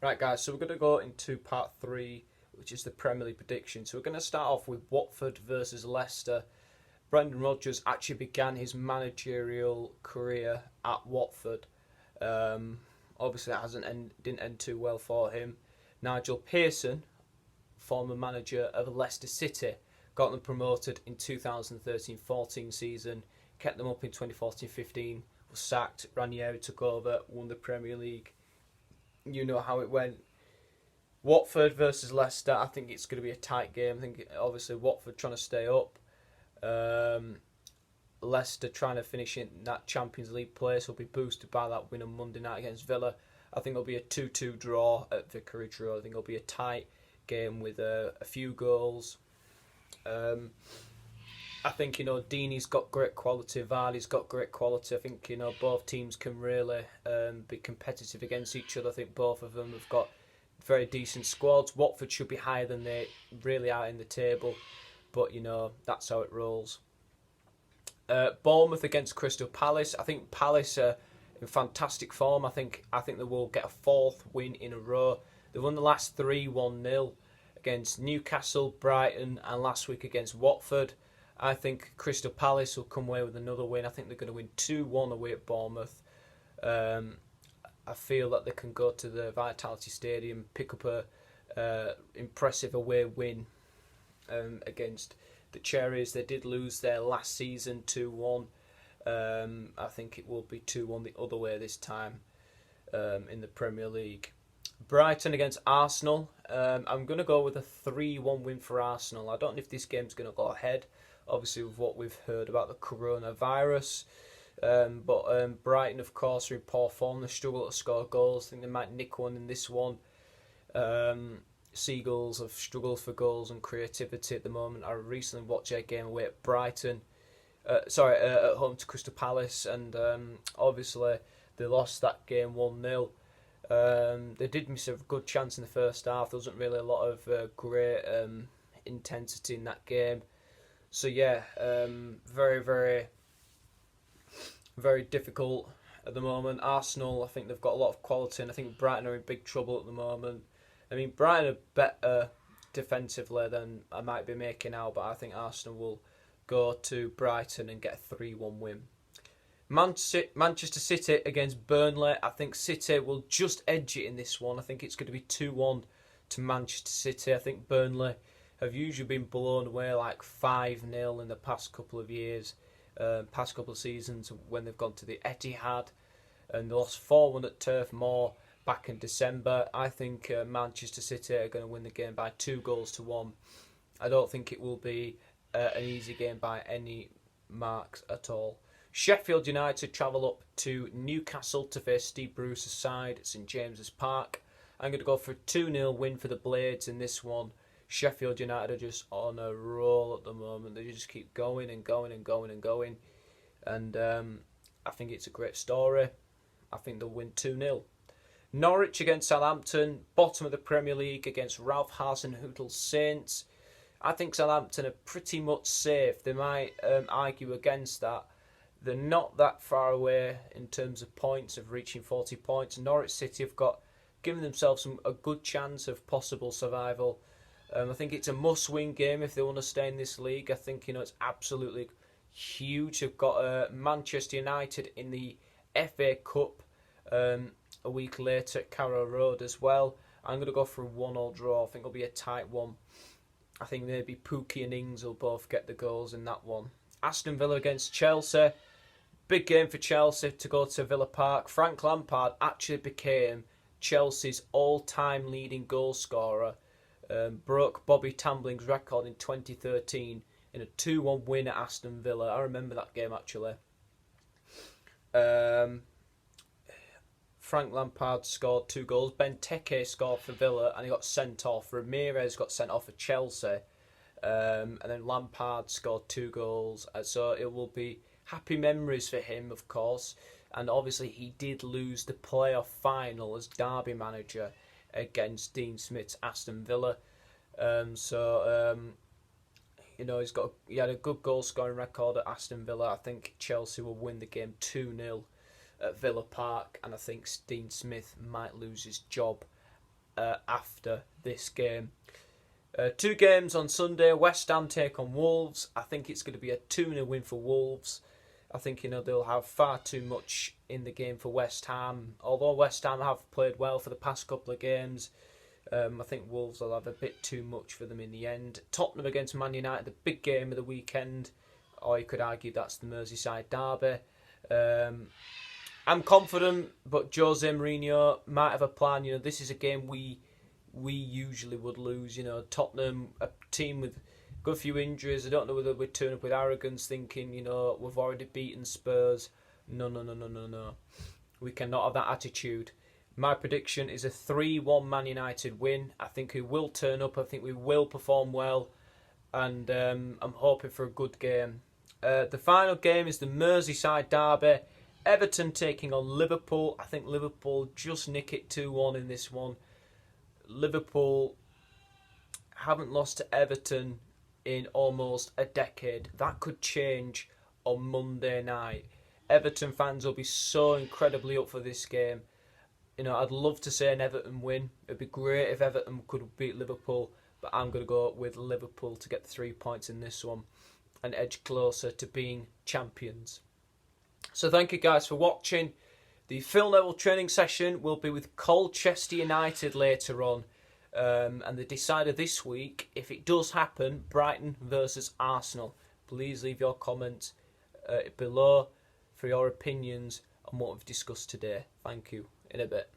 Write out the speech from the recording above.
Right, guys, so we're going to go into part three, which is the Premier League prediction. So we're going to start off with Watford versus Leicester. Brendan Rodgers actually began his managerial career at Watford. Obviously, didn't end too well for him. Nigel Pearson, former manager of Leicester City, got them promoted in 2013-14 season, kept them up in 2014-15, was sacked, Ranieri took over, won the Premier League. You know how it went. Watford versus Leicester, I think it's going to be a tight game. I think obviously Watford trying to stay up. Leicester trying to finish in that Champions League place will be boosted by that win on Monday night against Villa. I think it'll be a 2-2 draw at Vicarage Road. I think it'll be a tight game with a few goals. I think, Deeney's got great quality, Vardy's got great quality. I think, both teams can really be competitive against each other. I think both of them have got very decent squads. Watford should be higher than they really are in the table, but, that's how it rolls. Bournemouth against Crystal Palace. I think Palace are in fantastic form. I think they will get a fourth win in a row. They've won the last 3 1-0 against Newcastle, Brighton, and last week against Watford. I think Crystal Palace will come away with another win. I think they're going to win 2-1 away at Bournemouth. I feel that they can go to the Vitality Stadium, pick up a impressive away win against the Cherries. They did lose their last season 2-1. I think it will be 2-1 the other way this time in the Premier League. Brighton against Arsenal. I'm going to go with a 3-1 win for Arsenal. I don't know if this game's going to go ahead, obviously with what we've heard about the coronavirus. But Brighton, of course, are in poor form. They struggle to score goals. I think they might nick one in this one. Seagulls have struggled for goals and creativity at the moment. I recently watched their game away at Brighton. At home to Crystal Palace, and obviously they lost that game 1-0. They did miss a good chance in the first half. There wasn't really a lot of great intensity in that game. So yeah, very, very, very difficult at the moment. Arsenal, I think they've got a lot of quality, and I think Brighton are in big trouble at the moment. I mean, Brighton are better defensively than I might be making out, but I think Arsenal will go to Brighton and get a 3-1 win. Manchester City against Burnley. I think City will just edge it in this one. I think it's going to be 2-1 to Manchester City. I think Burnley have usually been blown away like 5-0 in the past couple of years, past couple of seasons when they've gone to the Etihad, and they lost 4-1 at Turf Moor back in December. I think Manchester City are going to win the game by 2-1. I don't think it will be an easy game by any marks at all. Sheffield United travel up to Newcastle to face Steve Bruce's side at St James's Park. I'm going to go for a 2-0 win for the Blades in this one. Sheffield United are just on a roll at the moment. They just keep going and going and going and going. And I think it's a great story. I think they'll win 2-0. Norwich against Southampton, bottom of the Premier League against Ralph Hasenhüttl's Saints. I think Southampton are pretty much safe. They might argue against that. They're not that far away in terms of points, of reaching 40 points. Norwich City have given themselves a good chance of possible survival. I think it's a must-win game if they want to stay in this league. I think it's absolutely huge. They've got Manchester United in the FA Cup a week later at Carrow Road as well. I'm going to go for a 1-1 draw. I think it'll be a tight one. I think maybe Pookie and Ings will both get the goals in that one. Aston Villa against Chelsea. Big game for Chelsea to go to Villa Park. Frank Lampard actually became Chelsea's all-time leading goal scorer. Broke Bobby Tambling's record in 2013 in a 2-1 win at Aston Villa. I remember that game actually. Frank Lampard scored 2 goals. Benteke scored for Villa and he got sent off. Ramirez got sent off for Chelsea. And then Lampard scored 2 goals. So it will be happy memories for him, of course. And obviously he did lose the playoff final as Derby manager against Dean Smith's Aston Villa. He had a good goal scoring record at Aston Villa. I think Chelsea will win the game 2-0 at Villa Park, and I think Dean Smith might lose his job after this game. 2 games on Sunday. West Ham take on Wolves. I think it's going to be a 2-0 win for Wolves. I think they'll have far too much in the game for West Ham. Although West Ham have played well for the past couple of games, I think Wolves will have a bit too much for them in the end. Tottenham against Man United, the big game of the weekend. Or you could argue that's the Merseyside derby. I'm confident, but Jose Mourinho might have a plan. This is a game we usually would lose. Tottenham, a team with a good few injuries. I don't know whether we'd turn up with arrogance, thinking, we've already beaten Spurs. No. We cannot have that attitude. My prediction is a 3-1 Man United win. I think we will turn up. I think we will perform well. And I'm hoping for a good game. The final game is the Merseyside derby. Everton taking on Liverpool. I think Liverpool just nick it 2-1 in this one. Liverpool haven't lost to Everton in almost a decade. That could change on Monday night. Everton fans will be so incredibly up for this game. I'd love to see an Everton win. It'd be great if Everton could beat Liverpool, but I'm going to go with Liverpool to get the 3 points in this one and edge closer to being champions. So thank you guys for watching. The Phil Neville training session will be with Colchester United later on. And the decider this week, if it does happen, Brighton versus Arsenal. Please leave your comments below for your opinions on what we've discussed today. Thank you. In a bit.